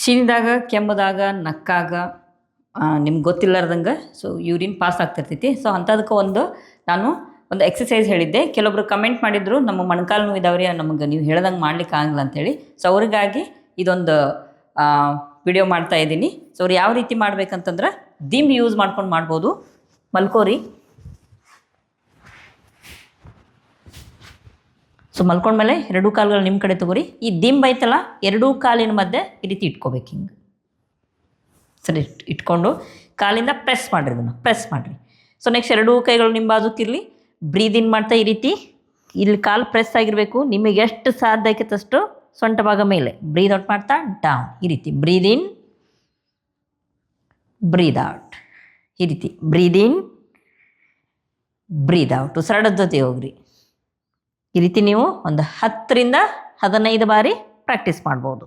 ಸೀನಿದಾಗ, ಕೆಮ್ಮದಾಗ, ನಕ್ಕಾಗ, ನಿಮ್ಗೆ ಗೊತ್ತಿಲ್ಲಾರ್ದಂಗೆ so urine pass ಆಗ್ತಿರ್ತೈತಿ. So ಅಂಥದಕ್ಕೆ ನಾನು ಒಂದು ಎಕ್ಸಸೈಸ್ ಹೇಳಿದ್ದೆ. ಕೆಲವೊಬ್ರು ಕಮೆಂಟ್ ಮಾಡಿದ್ರು, ನಮ್ಮ ಮೊಣಕಾಲು ನೋವು ಇದಾವ್ರಿ, ನಮಗೆ ನೀವು ಹೇಳ್ದಂಗೆ ಮಾಡ್ಲಿಕ್ಕೆ ಆಗಲ್ಲ ಅಂತೇಳಿ. ಸೊ ಅವ್ರಿಗಾಗಿ ಇದೊಂದು ವಿಡಿಯೋ ಮಾಡ್ತಾ ಇದ್ದೀನಿ. ಸೊ ಅವ್ರು ಯಾವ ರೀತಿ ಮಾಡ್ಬೇಕಂತಂದ್ರೆ ದಿಂಬು ಯೂಸ್ ಮಾಡ್ಕೊಂಡು ಮಾಡ್ಬೋದು. ಮಲ್ಕೋರಿ. ಸೊ ಮಲ್ಕೊಂಡ್ಮೇಲೆ ಎರಡೂ ಕಾಲುಗಳು ನಿಮ್ಮ ಕಡೆ ತಗೋರಿ. ಈ ದಿಂಬು ಐತಲ್ಲ, ಎರಡೂ ಕಾಲಿನ ಮಧ್ಯೆ ಈ ರೀತಿ ಇಟ್ಕೋಬೇಕು. ಹಿಂಗೆ ಸರಿ ಇಟ್ಕೊಂಡು ಕಾಲಿಂದ ಪ್ರೆಸ್ ಮಾಡಿರಿ, ಇದನ್ನು ಪ್ರೆಸ್ ಮಾಡಿರಿ. ಸೊ ನೆಕ್ಸ್ಟ್ ಎರಡೂ ಕೈಗಳು ನಿಮ್ಮ ಬಾಜುಕ್ಕಿರಲಿ. ಬ್ರೀದ್ ಇನ್ ಮಾಡ್ತಾ ಈ ರೀತಿ ಇಲ್ಲಿ ಕಾಲು ಪ್ರೆಸ್ ಆಗಿರಬೇಕು. ನಿಮಗೆ ಎಷ್ಟು ಸಾಧ್ಯ ಆಯ್ತಷ್ಟು ಸೊಂಟ ಭಾಗ ಮೇಲೆ. ಬ್ರೀದ್ ಔಟ್ ಮಾಡ್ತಾ ಡೌನ್ ಈ ರೀತಿ. ಬ್ರೀದ್ ಇನ್, ಬ್ರೀದ್ ಔಟ್ ಈ ರೀತಿ. ಬ್ರೀದ್ ಇನ್, ಬ್ರೀದ್ ಔಟ್. ಉಸಿರಾಡೋದ ಜೊತೆ ಹೋಗ್ರಿ. ಈ ರೀತಿ ನೀವು ಒಂದು 10 ರಿಂದ 15 ಬಾರಿ ಪ್ರಾಕ್ಟೀಸ್ ಮಾಡ್ಬೋದು.